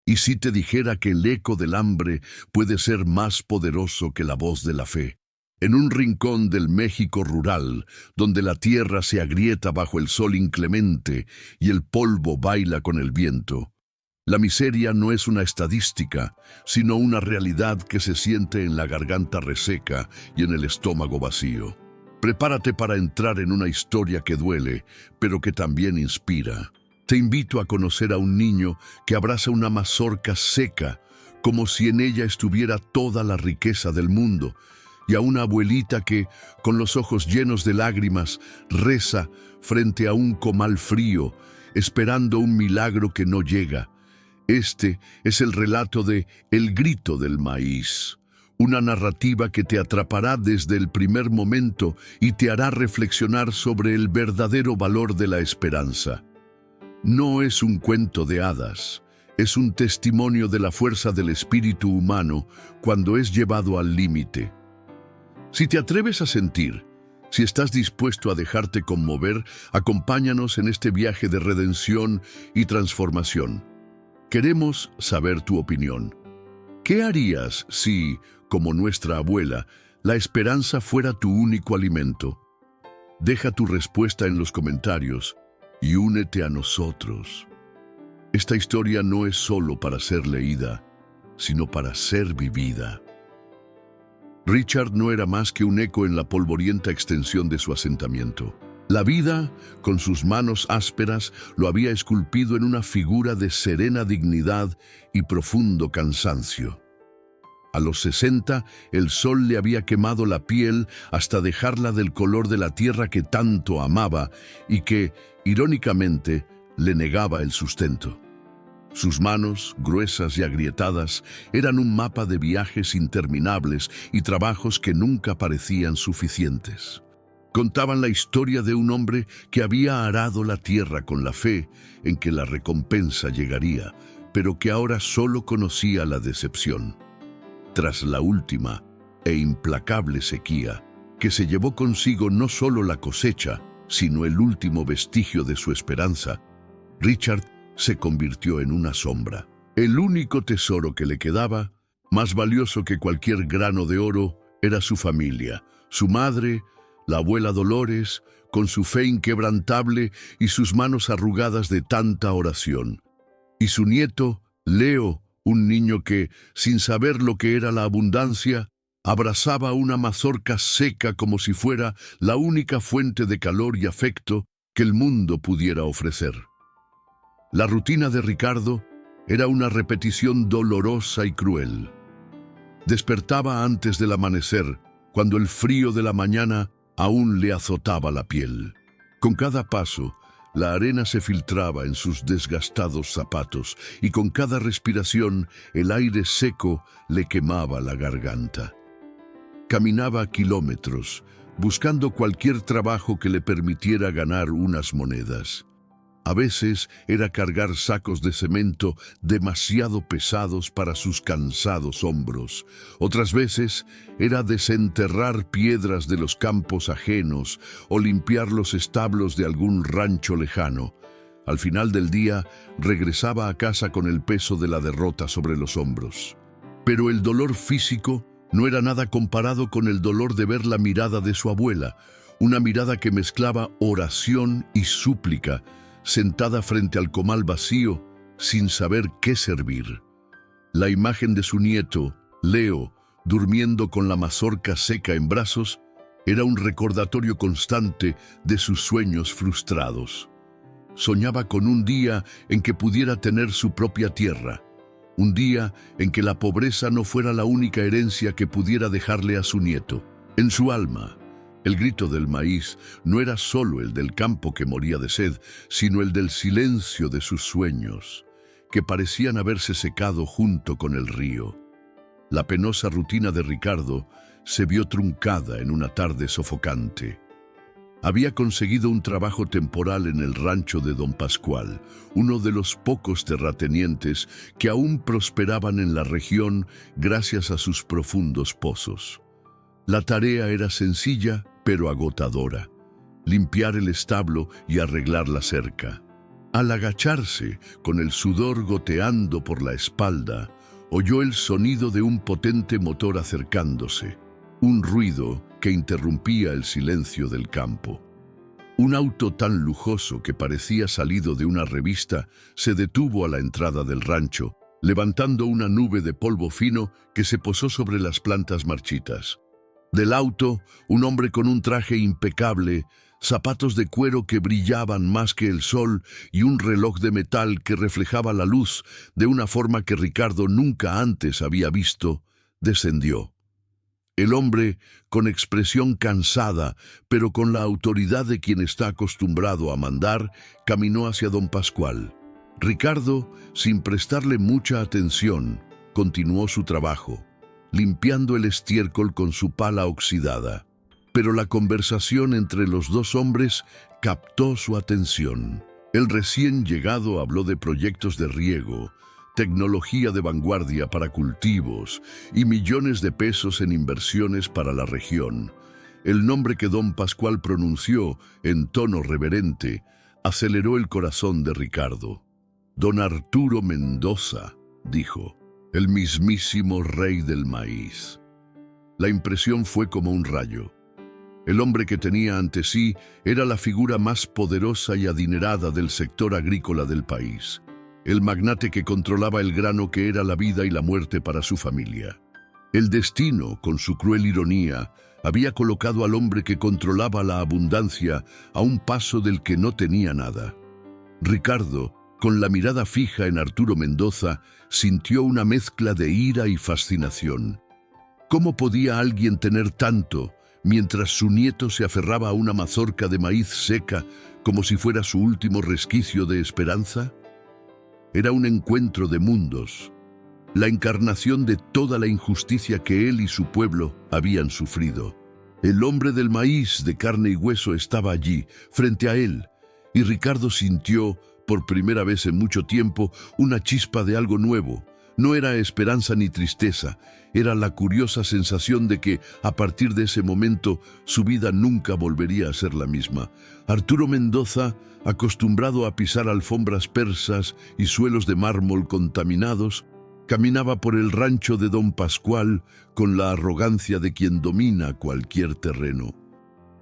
¿Y si te dijera que el eco del hambre puede ser más poderoso que la voz de la fe? En un rincón del México rural, donde la tierra se agrieta bajo el sol inclemente y el polvo baila con el viento, la miseria no es una estadística, sino una realidad que se siente en la garganta reseca y en el estómago vacío. Prepárate para entrar en una historia que duele, pero que también inspira. Te invito a conocer a un niño que abraza una mazorca seca, como si en ella estuviera toda la riqueza del mundo, y a una abuelita que, con los ojos llenos de lágrimas, reza frente a un comal frío, esperando un milagro que no llega. Este es el relato de El grito del maíz, una narrativa que te atrapará desde el primer momento y te hará reflexionar sobre el verdadero valor de la esperanza. No es un cuento de hadas, es un testimonio de la fuerza del espíritu humano cuando es llevado al límite. Si te atreves a sentir, si estás dispuesto a dejarte conmover, acompáñanos en este viaje de redención y transformación. Queremos saber tu opinión. ¿Qué harías si, como nuestra abuela, la esperanza fuera tu único alimento? Deja tu respuesta en los comentarios y únete a nosotros. Esta historia no es solo para ser leída, sino para ser vivida. Richard no era más que un eco en la polvorienta extensión de su asentamiento. La vida, con sus manos ásperas, lo había esculpido en una figura de serena dignidad y profundo cansancio. A los 60, el sol le había quemado la piel hasta dejarla del color de la tierra que tanto amaba y que, irónicamente, le negaba el sustento. Sus manos, gruesas y agrietadas, eran un mapa de viajes interminables y trabajos que nunca parecían suficientes. Contaban la historia de un hombre que había arado la tierra con la fe en que la recompensa llegaría, pero que ahora solo conocía la decepción. Tras la última e implacable sequía, que se llevó consigo no solo la cosecha, sino el último vestigio de su esperanza, Richard se convirtió en una sombra. El único tesoro que le quedaba, más valioso que cualquier grano de oro, era su familia, su madre, la abuela Dolores, con su fe inquebrantable y sus manos arrugadas de tanta oración. Y su nieto, Leo, un niño que, sin saber lo que era la abundancia, abrazaba una mazorca seca como si fuera la única fuente de calor y afecto que el mundo pudiera ofrecer. La rutina de Ricardo era una repetición dolorosa y cruel. Despertaba antes del amanecer, cuando el frío de la mañana aún le azotaba la piel. Con cada paso, la arena se filtraba en sus desgastados zapatos y con cada respiración el aire seco le quemaba la garganta. Caminaba kilómetros, buscando cualquier trabajo que le permitiera ganar unas monedas. A veces era cargar sacos de cemento demasiado pesados para sus cansados hombros. Otras veces era desenterrar piedras de los campos ajenos o limpiar los establos de algún rancho lejano. Al final del día, regresaba a casa con el peso de la derrota sobre los hombros. Pero el dolor físico no era nada comparado con el dolor de ver la mirada de su abuela, una mirada que mezclaba oración y súplica, sentada frente al comal vacío, sin saber qué servir. La imagen de su nieto, Leo, durmiendo con la mazorca seca en brazos, era un recordatorio constante de sus sueños frustrados. Soñaba con un día en que pudiera tener su propia tierra, un día en que la pobreza no fuera la única herencia que pudiera dejarle a su nieto. En su alma, el grito del maíz no era solo el del campo que moría de sed, sino el del silencio de sus sueños, que parecían haberse secado junto con el río. La penosa rutina de Ricardo se vio truncada en una tarde sofocante. Había conseguido un trabajo temporal en el rancho de Don Pascual, uno de los pocos terratenientes que aún prosperaban en la región gracias a sus profundos pozos. La tarea era sencilla, pero agotadora: limpiar el establo y arreglar la cerca. Al agacharse, con el sudor goteando por la espalda, oyó el sonido de un potente motor acercándose, un ruido que interrumpía el silencio del campo. Un auto tan lujoso que parecía salido de una revista se detuvo a la entrada del rancho, levantando una nube de polvo fino que se posó sobre las plantas marchitas. Del auto, un hombre con un traje impecable, zapatos de cuero que brillaban más que el sol y un reloj de metal que reflejaba la luz de una forma que Ricardo nunca antes había visto, descendió. El hombre, con expresión cansada, pero con la autoridad de quien está acostumbrado a mandar, caminó hacia don Pascual. Ricardo, sin prestarle mucha atención, continuó su trabajo, limpiando el estiércol con su pala oxidada. Pero la conversación entre los dos hombres captó su atención. El recién llegado habló de proyectos de riego, tecnología de vanguardia para cultivos y millones de pesos en inversiones para la región. El nombre que don Pascual pronunció en tono reverente aceleró el corazón de Ricardo. Don Arturo Mendoza, dijo, el mismísimo rey del maíz. La impresión fue como un rayo. El hombre que tenía ante sí era la figura más poderosa y adinerada del sector agrícola del país. El magnate que controlaba el grano que era la vida y la muerte para su familia. El destino, con su cruel ironía, había colocado al hombre que controlaba la abundancia a un paso del que no tenía nada. Ricardo, con la mirada fija en Arturo Mendoza, sintió una mezcla de ira y fascinación. ¿Cómo podía alguien tener tanto mientras su nieto se aferraba a una mazorca de maíz seca como si fuera su último resquicio de esperanza? Era un encuentro de mundos, la encarnación de toda la injusticia que él y su pueblo habían sufrido. El hombre del maíz de carne y hueso estaba allí, frente a él, y Ricardo sintió, por primera vez en mucho tiempo, una chispa de algo nuevo. No era esperanza ni tristeza, era la curiosa sensación de que, a partir de ese momento, su vida nunca volvería a ser la misma. Arturo Mendoza, acostumbrado a pisar alfombras persas y suelos de mármol contaminados, caminaba por el rancho de don Pascual con la arrogancia de quien domina cualquier terreno.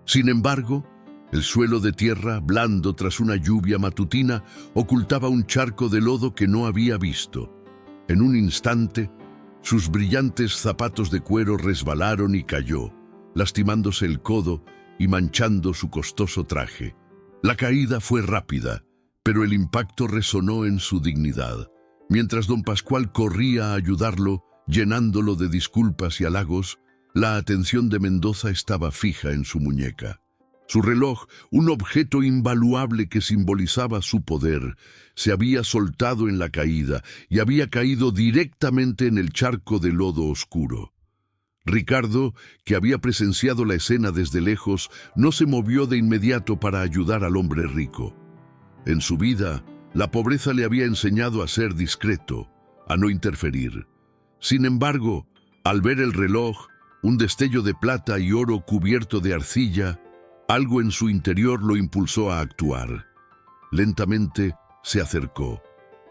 Sin embargo, el suelo de tierra, blando tras una lluvia matutina, ocultaba un charco de lodo que no había visto. En un instante, sus brillantes zapatos de cuero resbalaron y cayó, lastimándose el codo y manchando su costoso traje. La caída fue rápida, pero el impacto resonó en su dignidad. Mientras don Pascual corría a ayudarlo, llenándolo de disculpas y halagos, la atención de Mendoza estaba fija en su muñeca. Su reloj, un objeto invaluable que simbolizaba su poder, se había soltado en la caída y había caído directamente en el charco de lodo oscuro. Ricardo, que había presenciado la escena desde lejos, no se movió de inmediato para ayudar al hombre rico. En su vida, la pobreza le había enseñado a ser discreto, a no interferir. Sin embargo, al ver el reloj, un destello de plata y oro cubierto de arcilla, algo en su interior lo impulsó a actuar. Lentamente se acercó,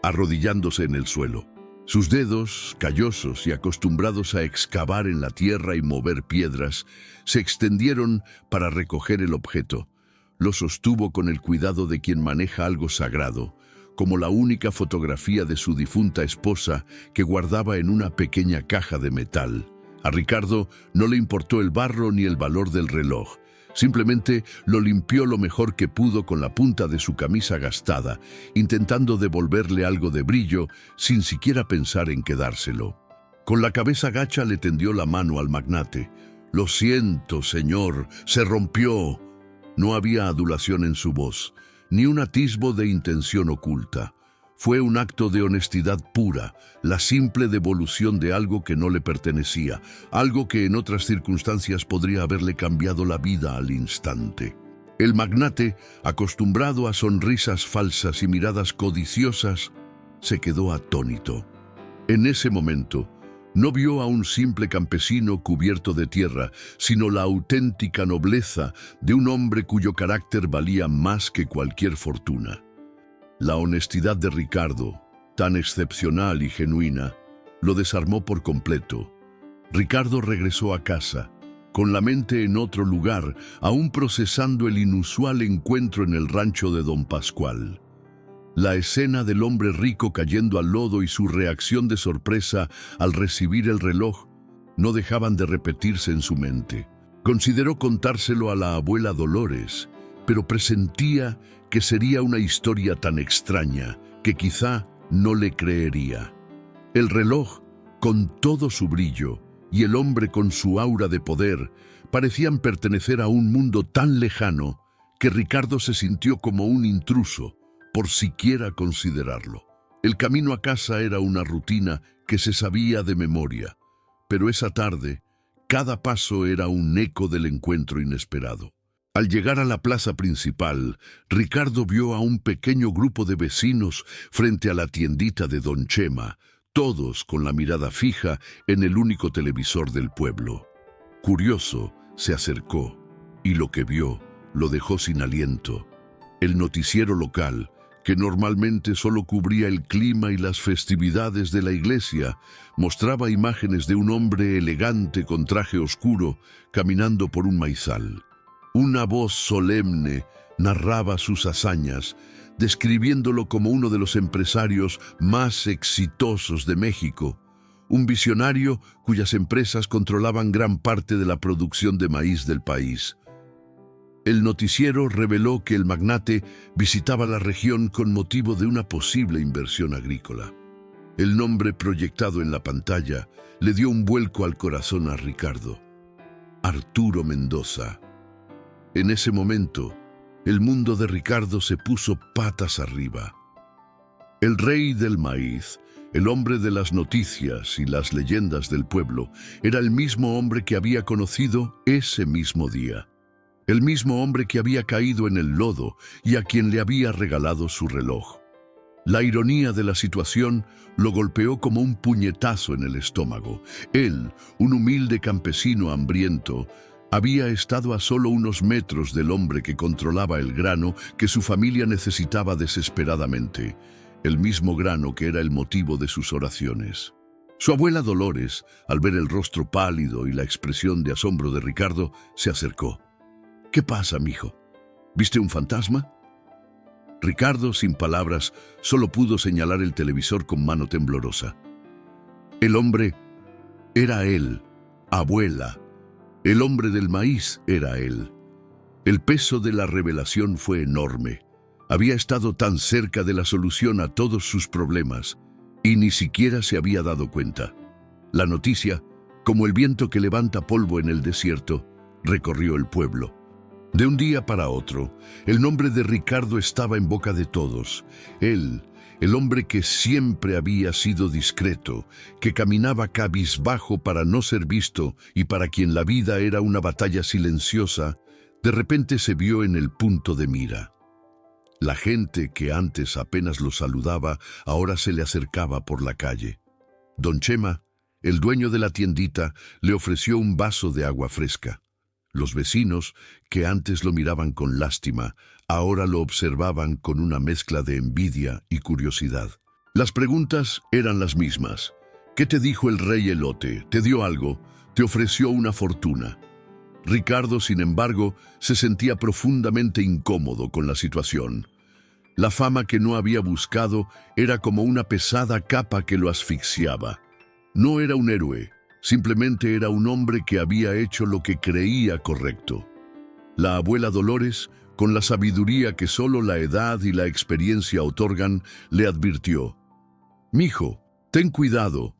arrodillándose en el suelo. Sus dedos, callosos y acostumbrados a excavar en la tierra y mover piedras, se extendieron para recoger el objeto. Lo sostuvo con el cuidado de quien maneja algo sagrado, como la única fotografía de su difunta esposa que guardaba en una pequeña caja de metal. A Ricardo no le importó el barro ni el valor del reloj. Simplemente lo limpió lo mejor que pudo con la punta de su camisa gastada, intentando devolverle algo de brillo sin siquiera pensar en quedárselo. Con la cabeza gacha le tendió la mano al magnate. «Lo siento, señor, se rompió». No había adulación en su voz, ni un atisbo de intención oculta. Fue un acto de honestidad pura, la simple devolución de algo que no le pertenecía, algo que en otras circunstancias podría haberle cambiado la vida al instante. El magnate, acostumbrado a sonrisas falsas y miradas codiciosas, se quedó atónito. En ese momento, no vio a un simple campesino cubierto de tierra, sino la auténtica nobleza de un hombre cuyo carácter valía más que cualquier fortuna. La honestidad de Ricardo, tan excepcional y genuina, lo desarmó por completo. Ricardo regresó a casa, con la mente en otro lugar, aún procesando el inusual encuentro en el rancho de don Pascual. La escena del hombre rico cayendo al lodo y su reacción de sorpresa al recibir el reloj no dejaban de repetirse en su mente. Consideró contárselo a la abuela Dolores, pero presentía que sería una historia tan extraña que quizá no le creería. El reloj, con todo su brillo, y el hombre con su aura de poder, parecían pertenecer a un mundo tan lejano que Ricardo se sintió como un intruso, por siquiera considerarlo. El camino a casa era una rutina que se sabía de memoria, pero esa tarde, cada paso era un eco del encuentro inesperado. Al llegar a la plaza principal, Ricardo vio a un pequeño grupo de vecinos frente a la tiendita de don Chema, todos con la mirada fija en el único televisor del pueblo. Curioso, se acercó, y lo que vio lo dejó sin aliento. El noticiero local, que normalmente solo cubría el clima y las festividades de la iglesia, mostraba imágenes de un hombre elegante con traje oscuro caminando por un maizal. Una voz solemne narraba sus hazañas, describiéndolo como uno de los empresarios más exitosos de México, un visionario cuyas empresas controlaban gran parte de la producción de maíz del país. El noticiero reveló que el magnate visitaba la región con motivo de una posible inversión agrícola. El nombre proyectado en la pantalla le dio un vuelco al corazón a Ricardo. Arturo Mendoza. En ese momento, el mundo de Ricardo se puso patas arriba. El rey del maíz, el hombre de las noticias y las leyendas del pueblo, era el mismo hombre que había conocido ese mismo día. El mismo hombre que había caído en el lodo y a quien le había regalado su reloj. La ironía de la situación lo golpeó como un puñetazo en el estómago. Él, un humilde campesino hambriento, había estado a solo unos metros del hombre que controlaba el grano que su familia necesitaba desesperadamente, el mismo grano que era el motivo de sus oraciones. Su abuela Dolores, al ver el rostro pálido y la expresión de asombro de Ricardo, se acercó. «¿Qué pasa, mijo? ¿Viste un fantasma?» Ricardo, sin palabras, solo pudo señalar el televisor con mano temblorosa. El hombre era él, abuela. El hombre del maíz era él. El peso de la revelación fue enorme. Había estado tan cerca de la solución a todos sus problemas y ni siquiera se había dado cuenta. La noticia, como el viento que levanta polvo en el desierto, recorrió el pueblo. De un día para otro, el nombre de Ricardo estaba en boca de todos. Él, el hombre que siempre había sido discreto, que caminaba cabizbajo para no ser visto y para quien la vida era una batalla silenciosa, de repente se vio en el punto de mira. La gente que antes apenas lo saludaba, ahora se le acercaba por la calle. Don Chema, el dueño de la tiendita, le ofreció un vaso de agua fresca. Los vecinos, que antes lo miraban con lástima, ahora lo observaban con una mezcla de envidia y curiosidad. Las preguntas eran las mismas. ¿Qué te dijo el rey elote? ¿Te dio algo? ¿Te ofreció una fortuna? Ricardo, sin embargo, se sentía profundamente incómodo con la situación. La fama que no había buscado era como una pesada capa que lo asfixiaba. No era un héroe. Simplemente era un hombre que había hecho lo que creía correcto. La abuela Dolores, con la sabiduría que solo la edad y la experiencia otorgan, le advirtió: «Mijo, ten cuidado.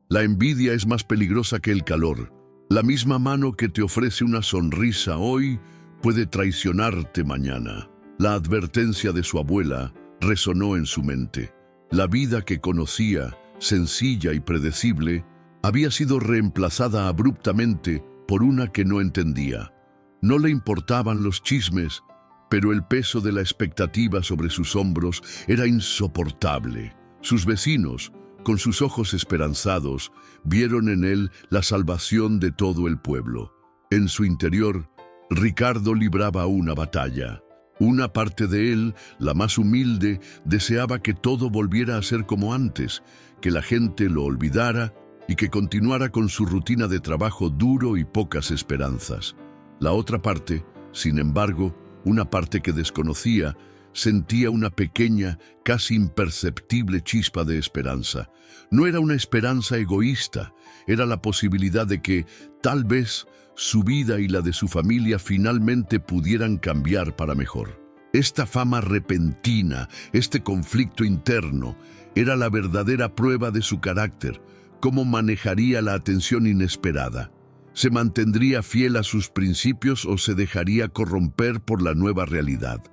La envidia es más peligrosa que el calor. La misma mano que te ofrece una sonrisa hoy puede traicionarte mañana». La advertencia de su abuela resonó en su mente. La vida que conocía, sencilla y predecible, había sido reemplazada abruptamente por una que no entendía. No le importaban los chismes, pero el peso de la expectativa sobre sus hombros era insoportable. Sus vecinos, con sus ojos esperanzados, vieron en él la salvación de todo el pueblo. En su interior, Ricardo libraba una batalla. Una parte de él, la más humilde, deseaba que todo volviera a ser como antes, que la gente lo olvidara y que continuara con su rutina de trabajo duro y pocas esperanzas. La otra parte, sin embargo, una parte que desconocía, sentía una pequeña, casi imperceptible chispa de esperanza. No era una esperanza egoísta, era la posibilidad de que, tal vez, su vida y la de su familia finalmente pudieran cambiar para mejor. Esta fama repentina, este conflicto interno, era la verdadera prueba de su carácter. ¿Cómo manejaría la atención inesperada? ¿Se mantendría fiel a sus principios o se dejaría corromper por la nueva realidad?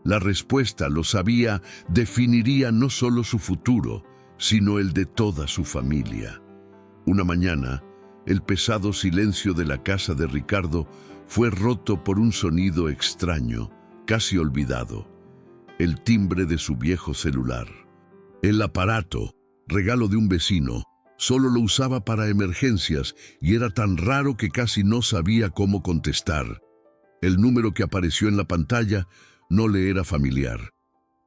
La respuesta, lo sabía, definiría no solo su futuro, sino el de toda su familia. Una mañana, el pesado silencio de la casa de Ricardo fue roto por un sonido extraño, casi olvidado: el timbre de su viejo celular. El aparato, regalo de un vecino, solo lo usaba para emergencias y era tan raro que casi no sabía cómo contestar. El número que apareció en la pantalla no le era familiar,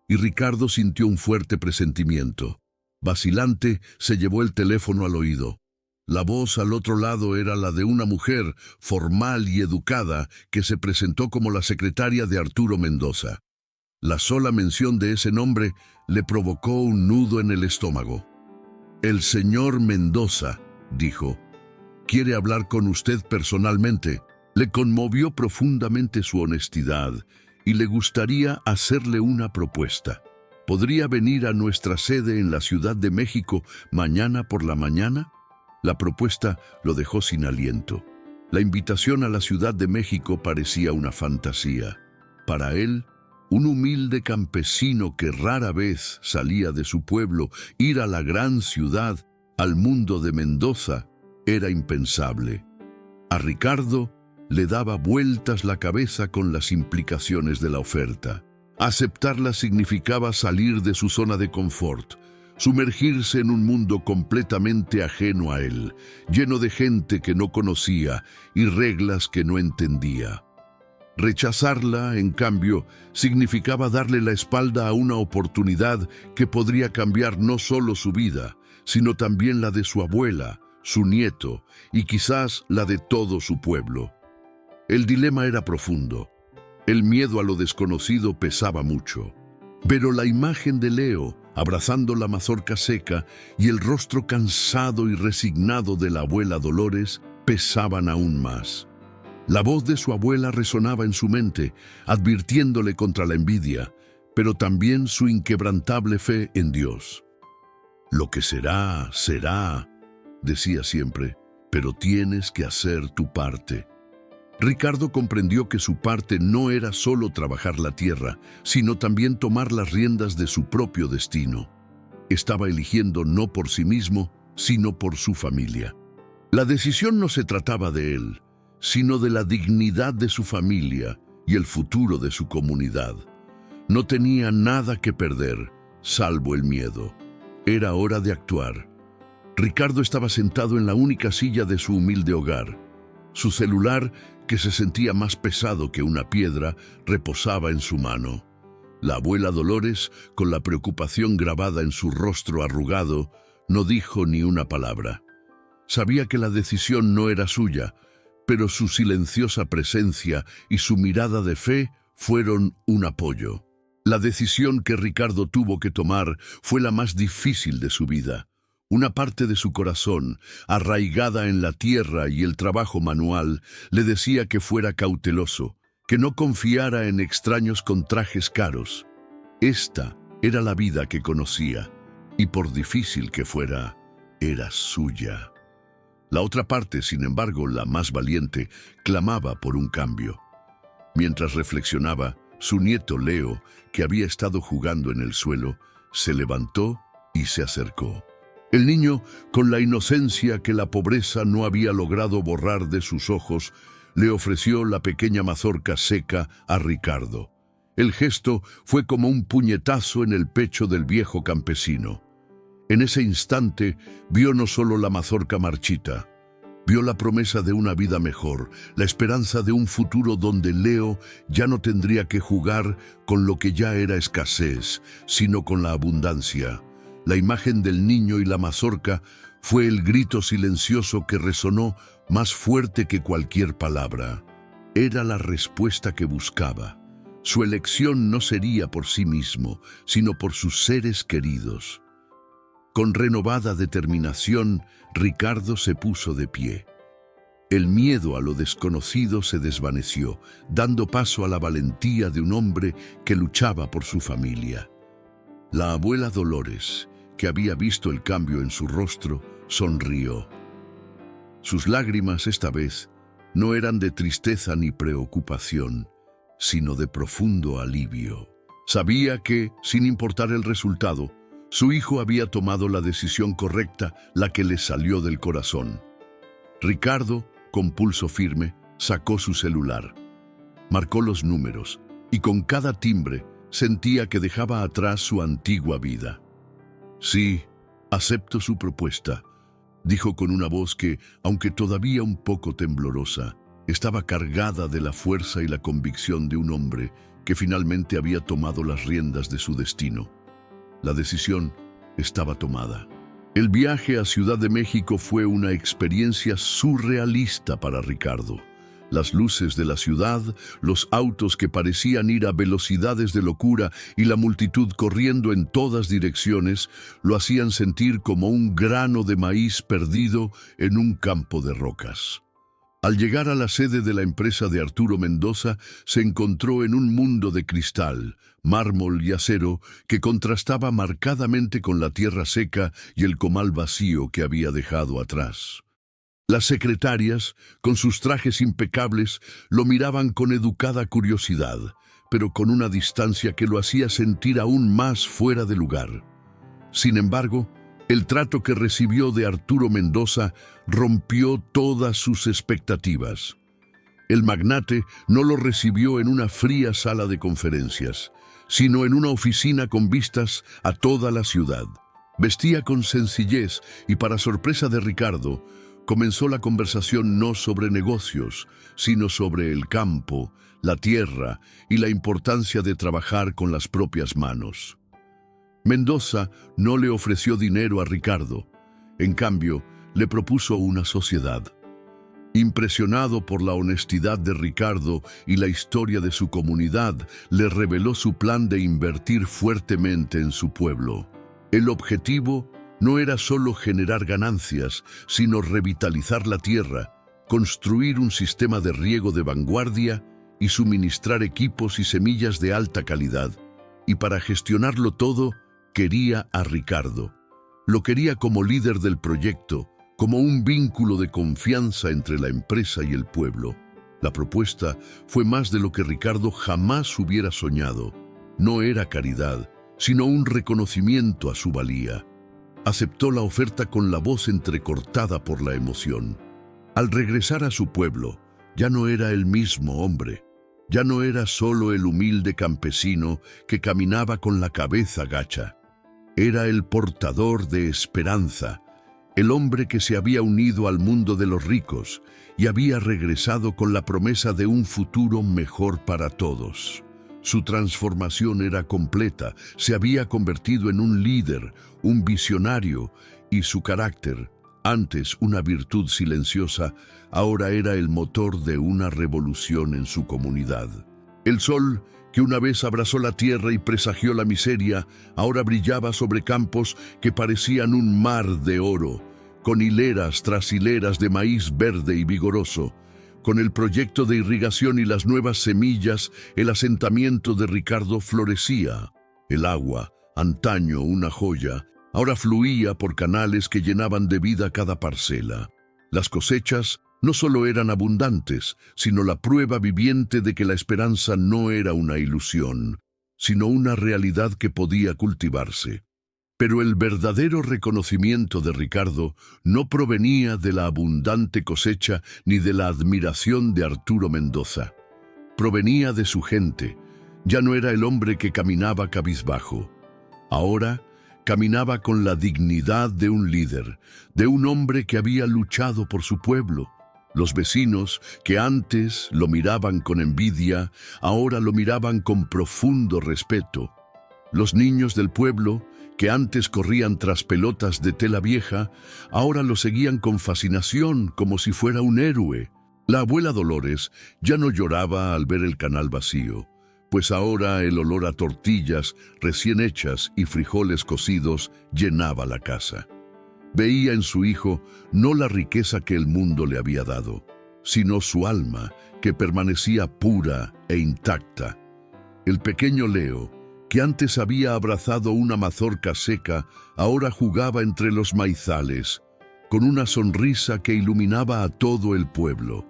y Ricardo sintió un fuerte presentimiento. Vacilante, se llevó el teléfono al oído. La voz al otro lado era la de una mujer formal y educada que se presentó como la secretaria de Arturo Mendoza. La sola mención de ese nombre le provocó un nudo en el estómago. «El señor Mendoza», dijo, «quiere hablar con usted personalmente». Le conmovió profundamente su honestidad y le gustaría hacerle una propuesta. ¿Podría venir a nuestra sede en la Ciudad de México mañana por la mañana? La propuesta lo dejó sin aliento. La invitación a la Ciudad de México parecía una fantasía. Para él, un humilde campesino que rara vez salía de su pueblo, ir a la gran ciudad, al mundo de Mendoza, era impensable. A Ricardo le daba vueltas la cabeza con las implicaciones de la oferta. Aceptarla significaba salir de su zona de confort, sumergirse en un mundo completamente ajeno a él, lleno de gente que no conocía y reglas que no entendía. Rechazarla, en cambio, significaba darle la espalda a una oportunidad que podría cambiar no solo su vida, sino también la de su abuela, su nieto y quizás la de todo su pueblo. El dilema era profundo. El miedo a lo desconocido pesaba mucho. Pero la imagen de Leo, abrazando la mazorca seca, y el rostro cansado y resignado de la abuela Dolores pesaban aún más. La voz de su abuela resonaba en su mente, advirtiéndole contra la envidia, pero también su inquebrantable fe en Dios. «Lo que será, será», decía siempre, «pero tienes que hacer tu parte». Ricardo comprendió que su parte no era solo trabajar la tierra, sino también tomar las riendas de su propio destino. Estaba eligiendo no por sí mismo, sino por su familia. La decisión no se trataba de él, sino de la dignidad de su familia y el futuro de su comunidad. No tenía nada que perder, salvo el miedo. Era hora de actuar. Ricardo estaba sentado en la única silla de su humilde hogar. Su celular, que se sentía más pesado que una piedra, reposaba en su mano. La abuela Dolores, con la preocupación grabada en su rostro arrugado, no dijo ni una palabra. Sabía que la decisión no era suya, pero su silenciosa presencia y su mirada de fe fueron un apoyo. La decisión que Ricardo tuvo que tomar fue la más difícil de su vida. Una parte de su corazón, arraigada en la tierra y el trabajo manual, le decía que fuera cauteloso, que no confiara en extraños con trajes caros. Esta era la vida que conocía, y por difícil que fuera, era suya. La otra parte, sin embargo, la más valiente, clamaba por un cambio. Mientras reflexionaba, su nieto Leo, que había estado jugando en el suelo, se levantó y se acercó. El niño, con la inocencia que la pobreza no había logrado borrar de sus ojos, le ofreció la pequeña mazorca seca a Ricardo. El gesto fue como un puñetazo en el pecho del viejo campesino. En ese instante vio no solo la mazorca marchita, Vio la promesa de una vida mejor, la esperanza de un futuro donde Leo ya no tendría que jugar con lo que ya era escasez, sino con la abundancia. La imagen del niño y la mazorca fue el grito silencioso que resonó más fuerte que cualquier palabra. Era la respuesta que buscaba. Su elección no sería por sí mismo, sino por sus seres queridos. Con renovada determinación, Ricardo se puso de pie. El miedo a lo desconocido se desvaneció, dando paso a la valentía de un hombre que luchaba por su familia. La abuela Dolores, que había visto el cambio en su rostro, sonrió. Sus lágrimas esta vez no eran de tristeza ni preocupación, sino de profundo alivio. Sabía que, sin importar el resultado, su hijo había tomado la decisión correcta, la que le salió del corazón. Ricardo, con pulso firme, sacó su celular. Marcó los números y con cada timbre sentía que dejaba atrás su antigua vida. «Sí, acepto su propuesta», dijo con una voz que, aunque todavía un poco temblorosa, estaba cargada de la fuerza y la convicción de un hombre que finalmente había tomado las riendas de su destino. La decisión estaba tomada. El viaje a Ciudad de México fue una experiencia surrealista para Ricardo. Las luces de la ciudad, los autos que parecían ir a velocidades de locura y la multitud corriendo en todas direcciones lo hacían sentir como un grano de maíz perdido en un campo de rocas. Al llegar a la sede de la empresa de Arturo Mendoza, se encontró en un mundo de cristal, mármol y acero que contrastaba marcadamente con la tierra seca y el comal vacío que había dejado atrás. Las secretarias, con sus trajes impecables, lo miraban con educada curiosidad, pero con una distancia que lo hacía sentir aún más fuera de lugar. Sin embargo, el trato que recibió de Arturo Mendoza rompió todas sus expectativas. El magnate no lo recibió en una fría sala de conferencias, sino en una oficina con vistas a toda la ciudad. Vestía con sencillez y, para sorpresa de Ricardo, comenzó la conversación no sobre negocios, sino sobre el campo, la tierra y la importancia de trabajar con las propias manos. Mendoza no le ofreció dinero a Ricardo, en cambio, le propuso una sociedad. Impresionado por la honestidad de Ricardo y la historia de su comunidad, le reveló su plan de invertir fuertemente en su pueblo. El objetivo no era solo generar ganancias, sino revitalizar la tierra, construir un sistema de riego de vanguardia y suministrar equipos y semillas de alta calidad. Y para gestionarlo todo, quería a Ricardo. Lo quería como líder del proyecto, como un vínculo de confianza entre la empresa y el pueblo. La propuesta fue más de lo que Ricardo jamás hubiera soñado. No era caridad, sino un reconocimiento a su valía. Aceptó la oferta con la voz entrecortada por la emoción. Al regresar a su pueblo, ya no era el mismo hombre. Ya no era solo el humilde campesino que caminaba con la cabeza gacha. Era el portador de esperanza, el hombre que se había unido al mundo de los ricos y había regresado con la promesa de un futuro mejor para todos. Su transformación era completa, se había convertido en un líder, un visionario, y su carácter, antes una virtud silenciosa, ahora era el motor de una revolución en su comunidad. El sol, que una vez abrazó la tierra y presagió la miseria, ahora brillaba sobre campos que parecían un mar de oro, con hileras tras hileras de maíz verde y vigoroso. Con el proyecto de irrigación y las nuevas semillas, el asentamiento de Ricardo florecía. El agua, antaño una joya, ahora fluía por canales que llenaban de vida cada parcela. Las cosechas no solo eran abundantes, sino la prueba viviente de que la esperanza no era una ilusión, sino una realidad que podía cultivarse. Pero el verdadero reconocimiento de Ricardo no provenía de la abundante cosecha ni de la admiración de Arturo Mendoza. Provenía de su gente. Ya no era el hombre que caminaba cabizbajo. Ahora, Caminaba con la dignidad de un líder, de un hombre que había luchado por su pueblo. Los vecinos, que antes lo miraban con envidia, ahora lo miraban con profundo respeto. Los niños del pueblo, que antes corrían tras pelotas de tela vieja, ahora lo seguían con fascinación, como si fuera un héroe. La abuela Dolores ya no lloraba al ver el canal vacío, pues ahora el olor a tortillas recién hechas y frijoles cocidos llenaba la casa. Veía en su hijo no la riqueza que el mundo le había dado, sino su alma, que permanecía pura e intacta. El pequeño Leo, que antes había abrazado una mazorca seca, ahora jugaba entre los maizales, con una sonrisa que iluminaba a todo el pueblo.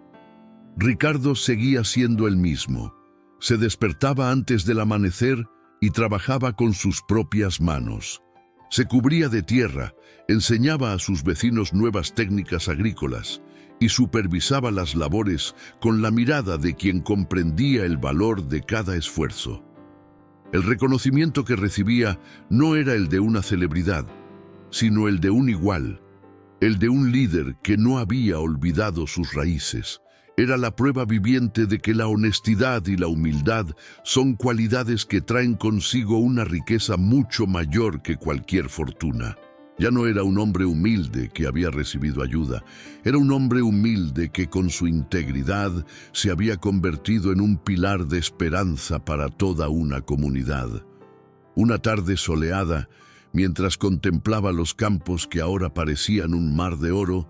Ricardo seguía siendo el mismo. Se despertaba antes del amanecer y trabajaba con sus propias manos. Se cubría de tierra, enseñaba a sus vecinos nuevas técnicas agrícolas y supervisaba las labores con la mirada de quien comprendía el valor de cada esfuerzo. El reconocimiento que recibía no era el de una celebridad, sino el de un igual, el de un líder que no había olvidado sus raíces. Era la prueba viviente de que la honestidad y la humildad son cualidades que traen consigo una riqueza mucho mayor que cualquier fortuna. Ya no era un hombre humilde que había recibido ayuda, era un hombre humilde que con su integridad se había convertido en un pilar de esperanza para toda una comunidad. Una tarde soleada, mientras contemplaba los campos que ahora parecían un mar de oro,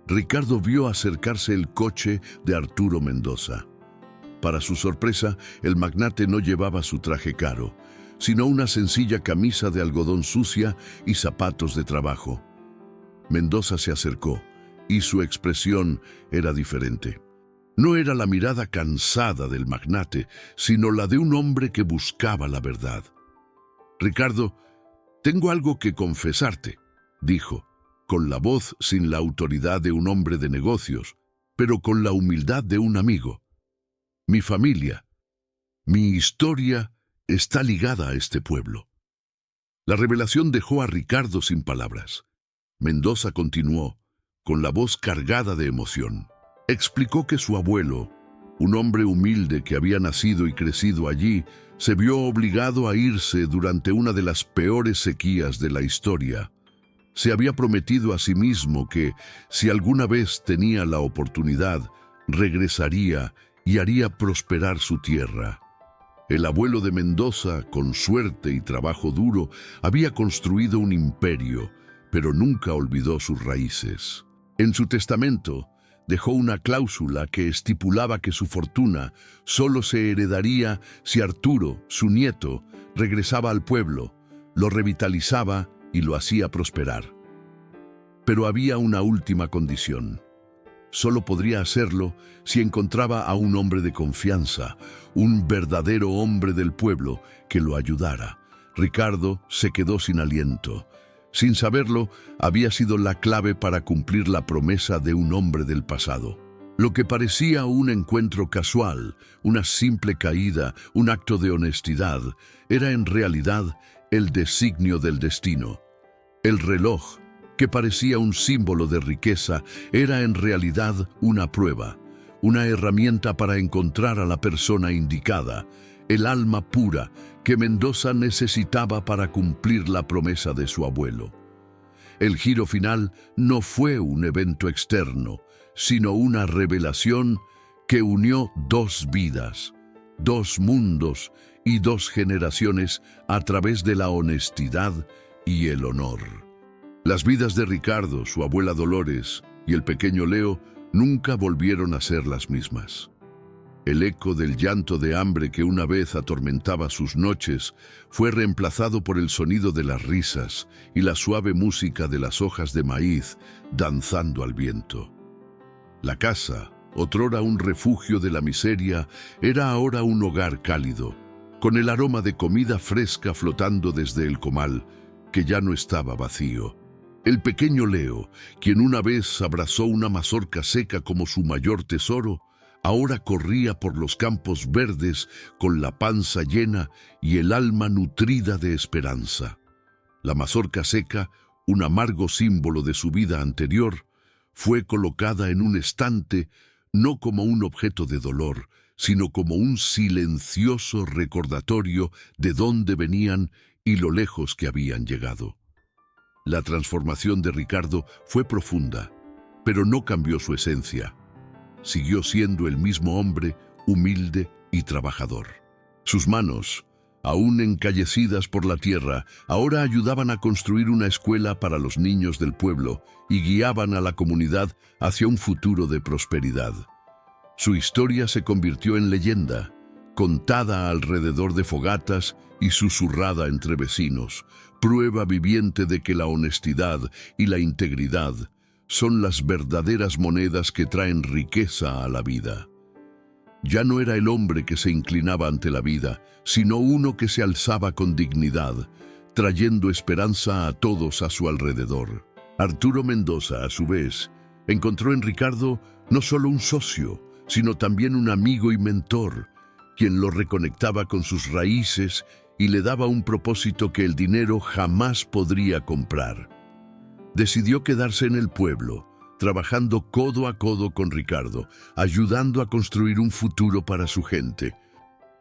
Ricardo vio acercarse el coche de Arturo Mendoza. Para su sorpresa, el magnate no llevaba su traje caro, sino una sencilla camisa de algodón sucia y zapatos de trabajo. Mendoza se acercó, y su expresión era diferente. No era la mirada cansada del magnate, sino la de un hombre que buscaba la verdad. «Ricardo, tengo algo que confesarte», dijo, con la voz sin la autoridad de un hombre de negocios, pero con la humildad de un amigo. «Mi familia, mi historia está ligada a este pueblo». La revelación dejó a Ricardo sin palabras. Mendoza continuó, con la voz cargada de emoción. Explicó que su abuelo, un hombre humilde que había nacido y crecido allí, se vio obligado a irse durante una de las peores sequías de la historia. Se había prometido a sí mismo que, si alguna vez tenía la oportunidad, regresaría y haría prosperar su tierra. El abuelo de Mendoza, con suerte y trabajo duro, había construido un imperio, pero nunca olvidó sus raíces. En su testamento, dejó una cláusula que estipulaba que su fortuna solo se heredaría si Arturo, su nieto, regresaba al pueblo, lo revitalizaba y lo hacía prosperar. Pero había una última condición. Solo podría hacerlo si encontraba a un hombre de confianza, un verdadero hombre del pueblo que lo ayudara. Ricardo se quedó sin aliento. Sin saberlo, había sido la clave para cumplir la promesa de un hombre del pasado. Lo que parecía un encuentro casual, una simple caída, un acto de honestidad, era en realidad el designio del destino. El reloj, que parecía un símbolo de riqueza, era en realidad una prueba, una herramienta para encontrar a la persona indicada, el alma pura que Mendoza necesitaba para cumplir la promesa de su abuelo. El giro final no fue un evento externo, sino una revelación que unió dos vidas, dos mundos y dos generaciones a través de la honestidad y el honor. Las vidas de Ricardo, su abuela Dolores y el pequeño Leo nunca volvieron a ser las mismas. El eco del llanto de hambre que una vez atormentaba sus noches fue reemplazado por el sonido de las risas y la suave música de las hojas de maíz danzando al viento. La casa, otrora un refugio de la miseria, era ahora un hogar cálido, con el aroma de comida fresca flotando desde el comal, que ya no estaba vacío. El pequeño Leo, quien una vez abrazó una mazorca seca como su mayor tesoro, ahora corría por los campos verdes con la panza llena y el alma nutrida de esperanza. La mazorca seca, un amargo símbolo de su vida anterior, fue colocada en un estante no como un objeto de dolor, sino como un silencioso recordatorio de dónde venían y lo lejos que habían llegado. La transformación de Ricardo fue profunda, pero no cambió su esencia. Siguió siendo el mismo hombre, humilde y trabajador. Sus manos, aún encallecidas por la tierra, ahora ayudaban a construir una escuela para los niños del pueblo y guiaban a la comunidad hacia un futuro de prosperidad. Su historia se convirtió en leyenda, contada alrededor de fogatas y susurrada entre vecinos, prueba viviente de que la honestidad y la integridad son las verdaderas monedas que traen riqueza a la vida. Ya no era el hombre que se inclinaba ante la vida, sino uno que se alzaba con dignidad, trayendo esperanza a todos a su alrededor. Arturo Mendoza, a su vez, encontró en Ricardo no solo un socio, sino también un amigo y mentor, quien lo reconectaba con sus raíces y le daba un propósito que el dinero jamás podría comprar. Decidió quedarse en el pueblo, trabajando codo a codo con Ricardo, ayudando a construir un futuro para su gente.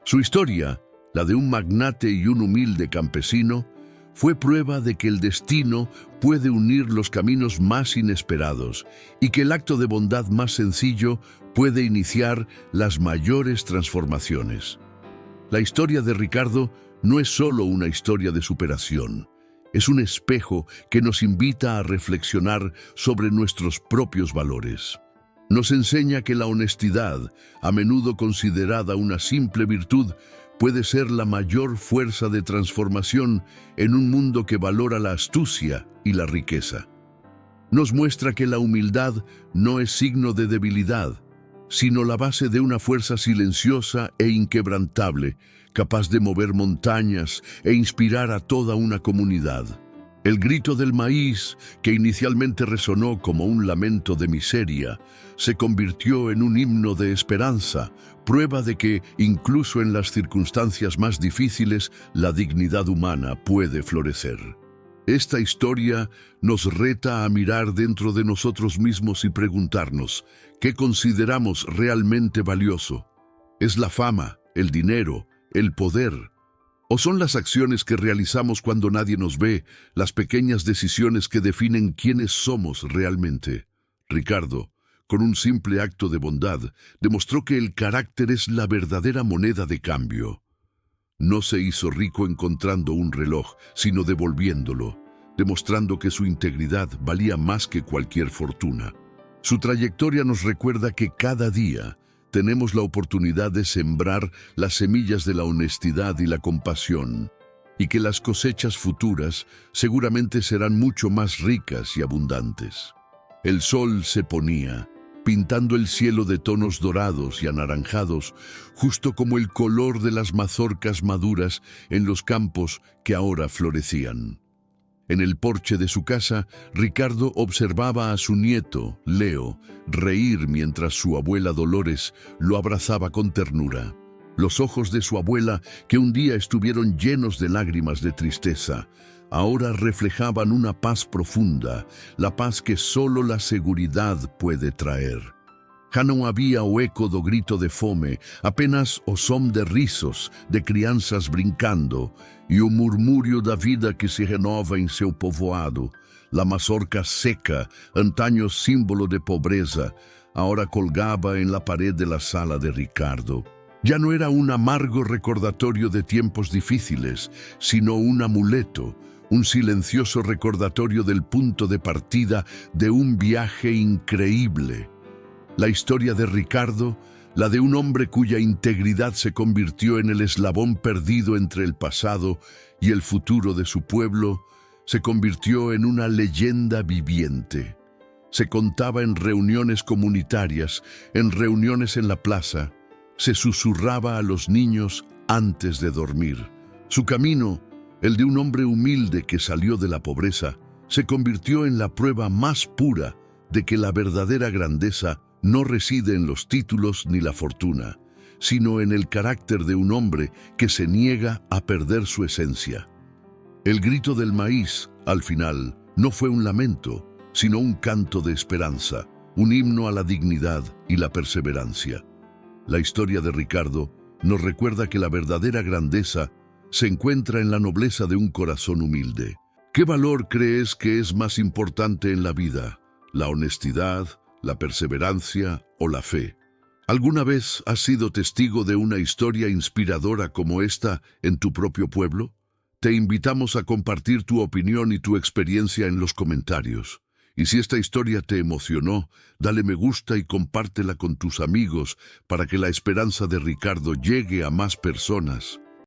Su historia, la de un magnate y un humilde campesino, fue prueba de que el destino puede unir los caminos más inesperados y que el acto de bondad más sencillo puede iniciar las mayores transformaciones. La historia de Ricardo no es solo una historia de superación. Es un espejo que nos invita a reflexionar sobre nuestros propios valores. Nos enseña que la honestidad, a menudo considerada una simple virtud, puede ser la mayor fuerza de transformación en un mundo que valora la astucia y la riqueza. Nos muestra que la humildad no es signo de debilidad, sino la base de una fuerza silenciosa e inquebrantable, capaz de mover montañas e inspirar a toda una comunidad. El grito del maíz, que inicialmente resonó como un lamento de miseria, se convirtió en un himno de esperanza, prueba de que, incluso en las circunstancias más difíciles, la dignidad humana puede florecer. Esta historia nos reta a mirar dentro de nosotros mismos y preguntarnos, ¿qué consideramos realmente valioso? ¿Es la fama, el dinero, el poder? ¿O son las acciones que realizamos cuando nadie nos ve, las pequeñas decisiones que definen quiénes somos realmente? Ricardo, con un simple acto de bondad, demostró que el carácter es la verdadera moneda de cambio. No se hizo rico encontrando un reloj, sino devolviéndolo, demostrando que su integridad valía más que cualquier fortuna. Su trayectoria nos recuerda que cada día tenemos la oportunidad de sembrar las semillas de la honestidad y la compasión, y que las cosechas futuras seguramente serán mucho más ricas y abundantes. El sol se ponía, pintando el cielo de tonos dorados y anaranjados, justo como el color de las mazorcas maduras en los campos que ahora florecían. En el porche de su casa, Ricardo observaba a su nieto, Leo, reír mientras su abuela Dolores lo abrazaba con ternura. Los ojos de su abuela, que un día estuvieron llenos de lágrimas de tristeza, ahora reflejaban una paz profunda, la paz que solo la seguridad puede traer. Já não havia o eco do grito de fome, apenas o som de risos, de crianças brincando, e o murmúrio da vida que se renova em seu povoado. La mazorca seca, antaño símbolo de pobreza, ahora colgaba en la pared de la sala de Ricardo. Ya no era un amargo recordatorio de tiempos difíciles, sino un amuleto, un silencioso recordatorio del punto de partida de un viaje increíble. La historia de Ricardo, la de un hombre cuya integridad se convirtió en el eslabón perdido entre el pasado y el futuro de su pueblo, se convirtió en una leyenda viviente. Se contaba en reuniones comunitarias, en reuniones en la plaza, se susurraba a los niños antes de dormir. Su camino, el de un hombre humilde que salió de la pobreza, se convirtió en la prueba más pura de que la verdadera grandeza no reside en los títulos ni la fortuna, sino en el carácter de un hombre que se niega a perder su esencia. El grito del maíz, al final, no fue un lamento, sino un canto de esperanza, un himno a la dignidad y la perseverancia. La historia de Ricardo nos recuerda que la verdadera grandeza se encuentra en la nobleza de un corazón humilde. ¿Qué valor crees que es más importante en la vida? ¿La honestidad, la perseverancia o la fe? ¿Alguna vez has sido testigo de una historia inspiradora como esta en tu propio pueblo? Te invitamos a compartir tu opinión y tu experiencia en los comentarios. Y si esta historia te emocionó, dale me gusta y compártela con tus amigos para que la esperanza de Ricardo llegue a más personas.